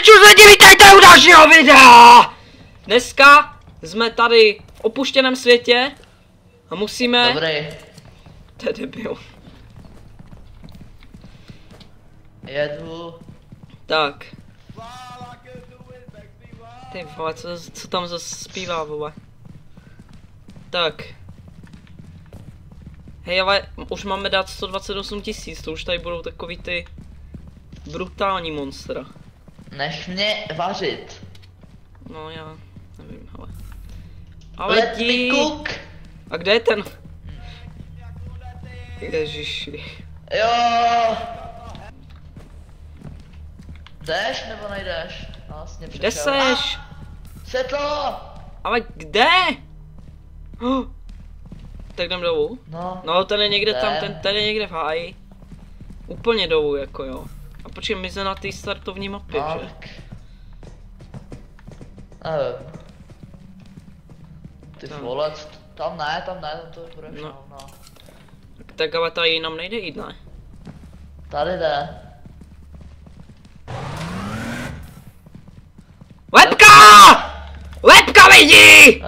čus lidi, vítejte u dalšího videa! Dneska jsme tady v opuštěném světě a musíme... Dobrý. To je debil. Jedu. Tak. Ty vole, co tam zase zpívá, vole? Tak. Hej, ale už máme dát 128 000, to už tady budou takový ty brutální monstra. Nech mě vařit. No já nevím, ale Let jdi. me cook. A kde je ten? Ježiši. Jo. Jdeš nebo nejdeš? Vlastně Kde přišel. seš? Světlo! Ale kde? Tak jdem dolů. No ten je někde tam, ten je někde v háji. Úplně dolů jako jo. A počkej, my jsme na té startovní mapě, No, že? tak. Nevím. Ty Tam. vole, tam ne, tam to je budeš, No. no. Tak ale tady nám nejde jít, ne? Tady jde. Lepka! Lepka lidi!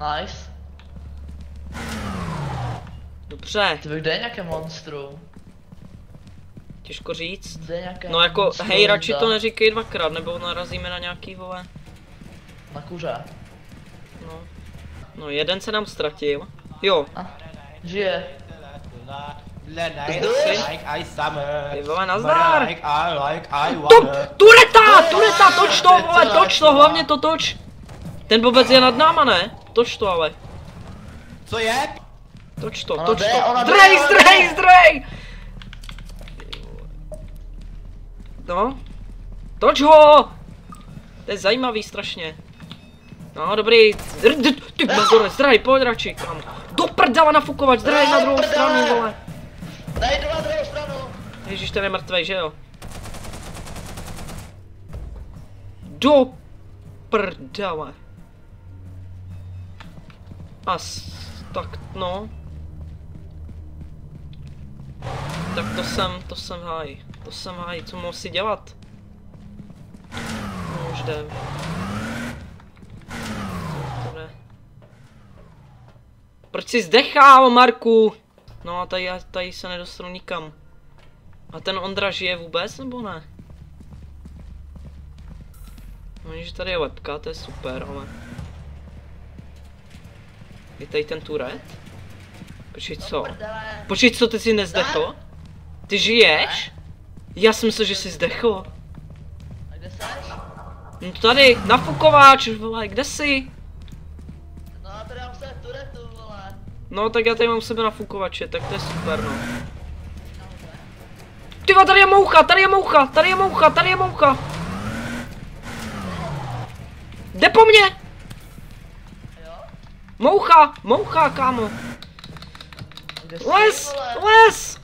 Nice. Dobře, Ty kde je nějaké monstrum? těžko říct. Kde je nějaké No jako, monstrum, hej, radši da? to neříkej dvakrát, nebo narazíme na nějaký, vole. Na kuře. No. No, jeden se nám ztratil. Jo. Žije. Ty vole, nazdar! Top! Tureta, toč to, vole, toč to, hlavně to toč. Ten bobec je nad náma, ne? Toč to ale. Co je? Toč to, Ona toč jde, to. ona jde, Zdrej, ona zdrej, jde. zdrej! No. Toč ho! To je zajímavý strašně. No, dobrý. Ty mazore, zdrej, pojď radši, kam. Do prdela nafukovat, zdrej na druhou stranu, vole. Nejdu na druhou stranu. Ježíš, ten je mrtvej, že jo? Do prdele. Tak no. Tak to jsem háj. To jsem háj, co mohu si dělat? No už jdem. To jde. Proč jsi zdechal, Marku? No a tady se nedostanu nikam. A ten Ondra žije vůbec, nebo ne? No, že tady je lepka, to je super, ale... Je tady ten turet? Počkej, co? Počkej, co, ty jsi nezdechl? Ty žiješ? Já jsem myslel, že jsi zdechl. A kde seš? No tady, nafukováč, vole, kde jsi? No a tady mám se turetu, vole. No tak já tady mám u sebe nafukovače, tak to je super, no. Tyva, tady je moucha, tady je moucha, tady je moucha, tady je moucha. Jde po mně! Jo? Moucha, kámo. Kde jsi, Les, vole? les!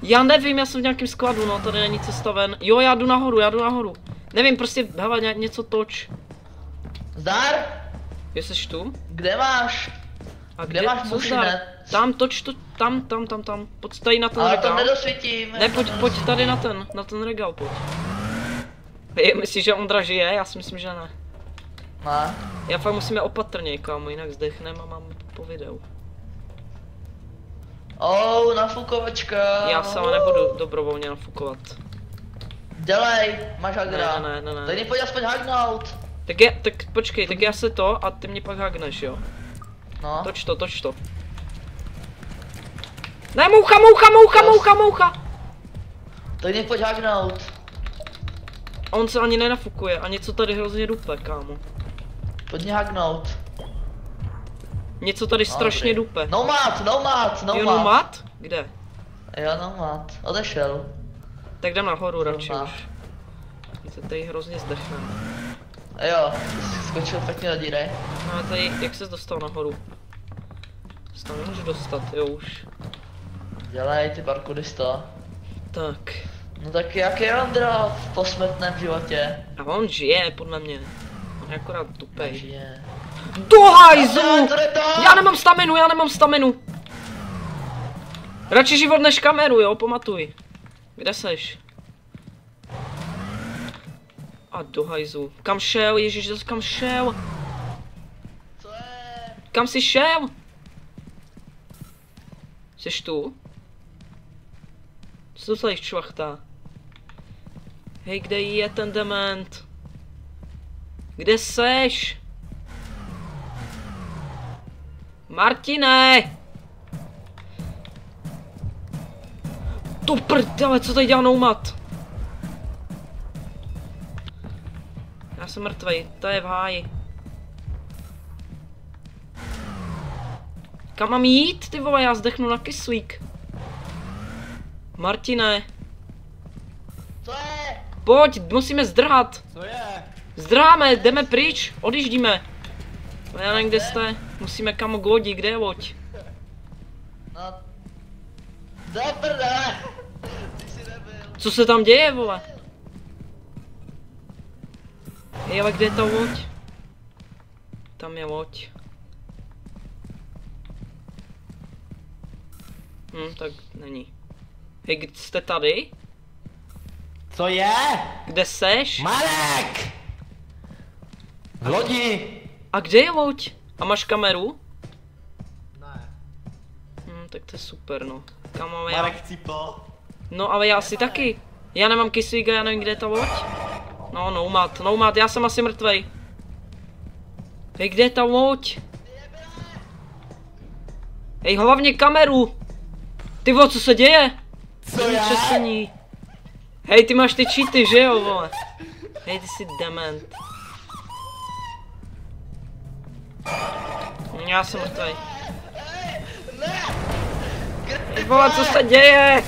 Já nevím, já jsem v nějakém skladu, no, tady není cesta ven. Jo, já jdu nahoru. Nevím, prostě, hele, něco toč. Zdar? Jsi tu? Kde máš? A Kde máš co mušinec? zdar? Tam, toč to, tam. Pojď tady na ten Ale to regál. nedosvítím. Ne, pojď tady na ten regál, pojď. Myslíš, že Ondra žije? Já si myslím, že ne. Ne. Já fakt musíme opatrně, kámo, jinak zdechneme a máme po videu. Nafukovačka. Já se ale nebudu dobrovolně nafukovat. Dělej, máš hagra. Ne. Tak mě pojď aspoň hagnout. Tak počkej, tak já se to a ty mě pak hagneš, jo? No. Toč to. Ne, moucha! Tak mě pojď hagnout. A on se ani nenafukuje a něco tady hrozně dupe, kámo. Pojď mě hagnout. Něco tady strašně dupe. No mat. Jo, no mat? Kde? Jo, no mat. Odešel. Tak jdem nahoru radši No. už. My se tady hrozně zdechneme. Jo, jsi skočil pěkně do díry. No a tady, jak ses dostal nahoru? Se tam nemůžu dostat, jo už. Dělej ty parkouristo. Tak. No tak jak je Ondra v posmrtném životě? A on žije, podle mě. On je akorát tupej. Nežije. Do hajzlu! To je to! Já nemám staminu! Radši život než kameru, jo, pamatuj. Kde seš? A do hajzlu. Kam šel? Ježíš, zase kam šel? Co je? Kam jsi šel? Jseš tu? Co to tady čvachtá? Hej, kde je ten dement? Kde seš? Martine! Tu prdele, co tady dělá Nomad? Já jsem mrtvej, to je v háji. Kam mám jít, ty vole, já zdechnu na kyslík. Martine. Co je? Pojď, musíme zdrhat. Co je? Zdráme, jdeme pryč, odjíždíme. No já nevím, kde jste. Musíme kam k lodi, kde je loď? No. Do prdele. Ty jsi nebyl. Co se tam děje, vole? Hej, ale kde je ta loď? Tam je loď. Tak není. Hej, jste tady? Co je? Kde seš? Marek! V lodi! A kde je loď? A máš kameru? Ne. Tak to je super, no. Kam máme já? Marek cípl. No ale já asi taky. Já nemám kyslík a já nevím, kde je ta loď. No, Nomad, já jsem asi mrtvej. Hej, kde je ta loď? Hej, hlavně kameru! Ty vole, co se děje? Co je? Přesení. Hej, ty máš ty cheaty, že jo, vole? Hej, ty jsi dement. Já jsem mrtvej. Hej, vole, co se děje?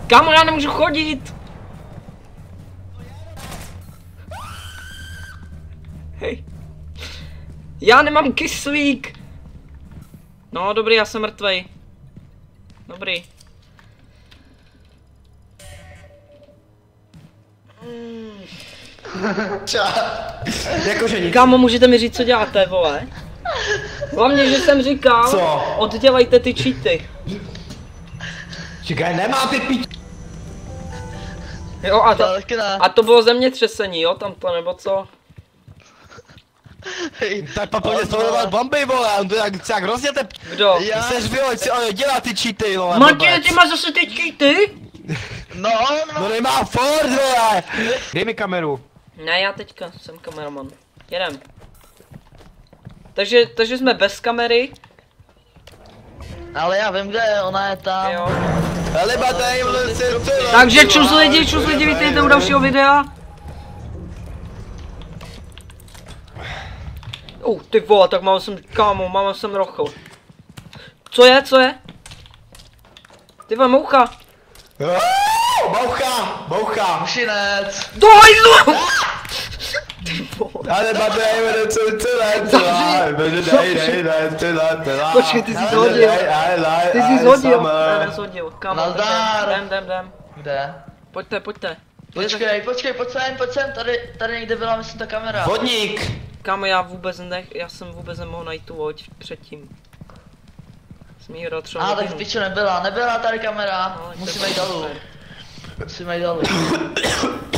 Kamo, já nemůžu chodit! Hej. Já nemám kyslík! No, dobrý, já jsem mrtvej. Dobrý. Jakože nic. Kámo, můžete mi říct, co děláte, vole? Hlavně, že jsem říkal, Co? oddělejte ty cheaty. Čekaj, nemá ty pič. Jo, Taky a to bylo zemětřesení, jo, tamto, nebo co? Tak pa pojď studovat bomby, vole, on to jak rozdělte. Kdo? Já- Chceš vyhoď si, on dělá ty cheaty, vole. Martine, blbec. ty máš zase ty cheaty? No, No nemá Ford, vole. Dej mi kameru. Ne, já teďka jsem kameraman. Jedem. Takže jsme bez kamery. ale já vím, kde je, ona je tam. Jo. Ale batej, vole, se Takže čus lidi, vítejte u dalšího videa. Ty vole, tak mám jsem, kámo, mám jsem rochl. Co je? Ty vole, moucha. Boucha. Mušinec. Do hajzlu! Ty vole. Ale batej, vole, co Počkej, ty jsi zhodil. Ty jsi zhodil. Ne, nezhodil. Kámo, Nazdar. jdem. Kde? Pojďte. Počkej, pojď sem, tady někde byla, myslím, ta kamera. Vodník. Kámo, já jsem vůbec nemohl najít tu loď předtím. Jsem jí hrál třeba Tak hodinu. v piču nebyla tady kamera, No, musíme jít dolů.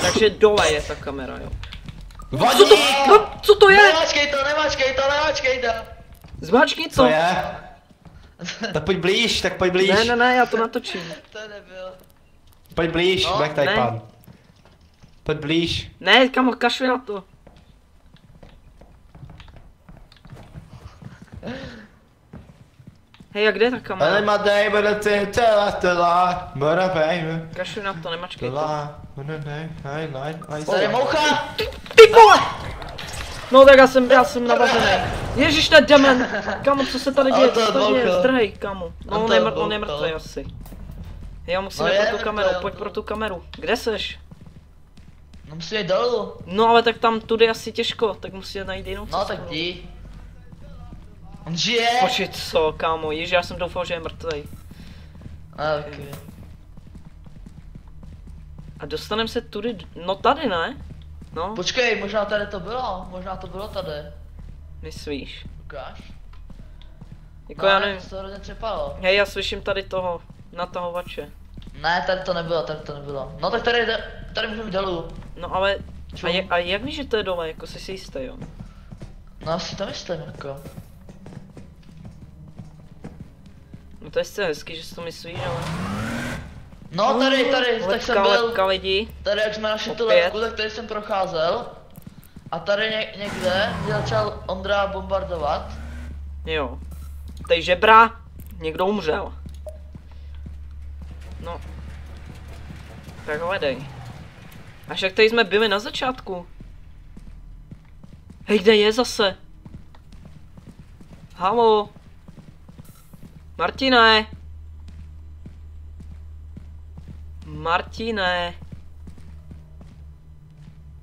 Takže dole je ta kamera, jo. Vodník. Co to je? Nemáčkej to. Zmáčkni Co to. je? Tak pojď blíž. Ne, já to natočím. To nebyl. Pojď blíž, No, Black Type ne. pan. Pojď blíž. Ne, kamo, kašli na to. Hej, a kde je ta Ale kamera? madej, bude ty tela, bude baby. Kašli na to, nemačkej to. Tela, bude nej, Tady je moucha. Ty vole! No tak já jsem navazený. Ježiš, to je demen. Kamo, co se tady děje? Ale to je Co se tady děje? dvouka. Zdrhej, kamo. No, Ale on to je je on je dvouka. mrtvý asi. Já musíme No je pro tu kameru, mrtvej, pojď on pro to- tu kameru. Kde seš? No musíme jít dolů. No ale tak tam tudy asi těžko, tak musíme najít jinou cestu. No tak jdi. On žije. Počkej, co, kámo, ježi, já jsem doufal, že je mrtvej. Okay. A dostaneme se tudy, no tady ne? No, Počkej, možná tady to bylo tady. myslíš? Ukáž. Jako já nevím. To hrozně třepalo. Hej, já slyším tady toho. natahovače. Ne, tady to nebylo. No tak tady můžeme jít dolů. No ale, Čum. a jak víš, že to je dole, jako jsi si jistý, jo? No asi to myslím, jako. No to je sice hezky, že si to myslíš, ale... No tady, tak jsem byl, Lepka lidi. tady jak jsme našli tu Opět. lepku, tak tady jsem procházel. A tady někde mě začal Ondra bombardovat. Jo. Tady žebra, někdo umřel. No. Tak hledej. Až jak tady jsme byli na začátku. Hej, kde je zase? Halo? Martine? Martine?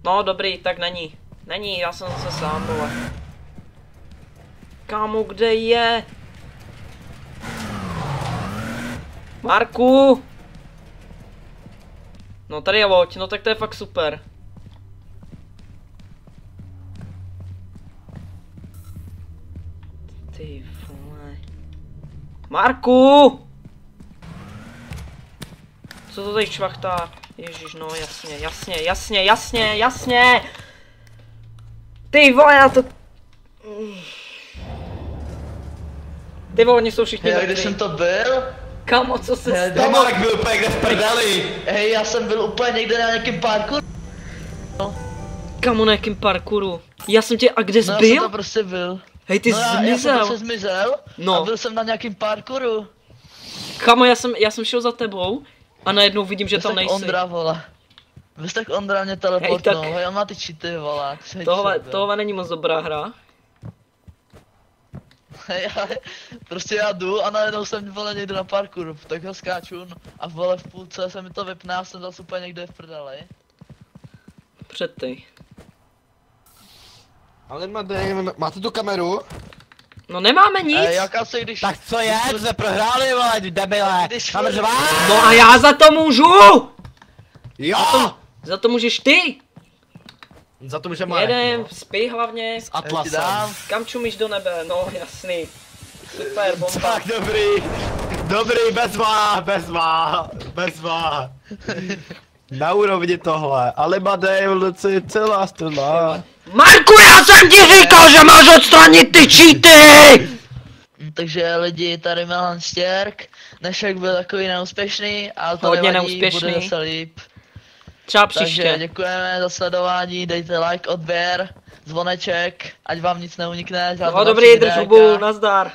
No dobrý, tak není. Není, já jsem zase sám, vole. Kámo, kde je? Marku! No tady je loď, no tak to je fakt super. Ty vole. Marku! Co to tady švachtá? Ježíš, no jasně. Ty vole, já to... Ty vole, oni jsou všichni Hej, mrtví. když jsem to byl? Kamo, co se Hej, stalo? Marek byl úplně kde v prdeli. Hej, já jsem byl úplně někde na nějakém parku. Kamo, na jakém parkouru? Já jsem tě, a kde jsi No já jsem byl? to prostě byl. Hej, ty No jsi já jsem zmizel. prostě zmizel No. a byl jsem na nějakém parkouru. Kamo, já jsem šel za tebou a najednou vidím, že Vy tam tak nejsi. Ondra, vole. Vy tak Ondra mě teleportnul, Hej, hej, on má ty cheaty, vole. Tohle není moc dobrá hra. Hej, prostě já jdu a najednou jsem vole někde na parkouru, tak ho skáču a vole v půlce se mi to vypne a jsem zase úplně někde v prdeli. Před ty. Ale máte tu kameru? No nemáme nic. Jak asi když... Tak co je? Jsme prohráli, vole, debile. Když- Máme řvát. No a já za to můžu! Jo! Za to můžeš ty! Za to může Marek, Jedem, no. spí hlavně. S Atlasem. dám. Kam čumíš do nebe? No jasný. Super, bomba. Tak dobrý, bezvá. Na úrovni tohle, ale Madej, celá strana. Marku, já jsem ti říkal, že máš odstranit ty cheaty! Takže lidi, tady Milan Stěrk, dnešek byl takový neúspěšný, ale to Hodně nevadí, neúspěšný. bude zase líp. Třeba Takže příště. děkujeme za sledování, dejte like, odběr, zvoneček, ať vám nic neunikne. No dobrý, drž hubu, nazdar.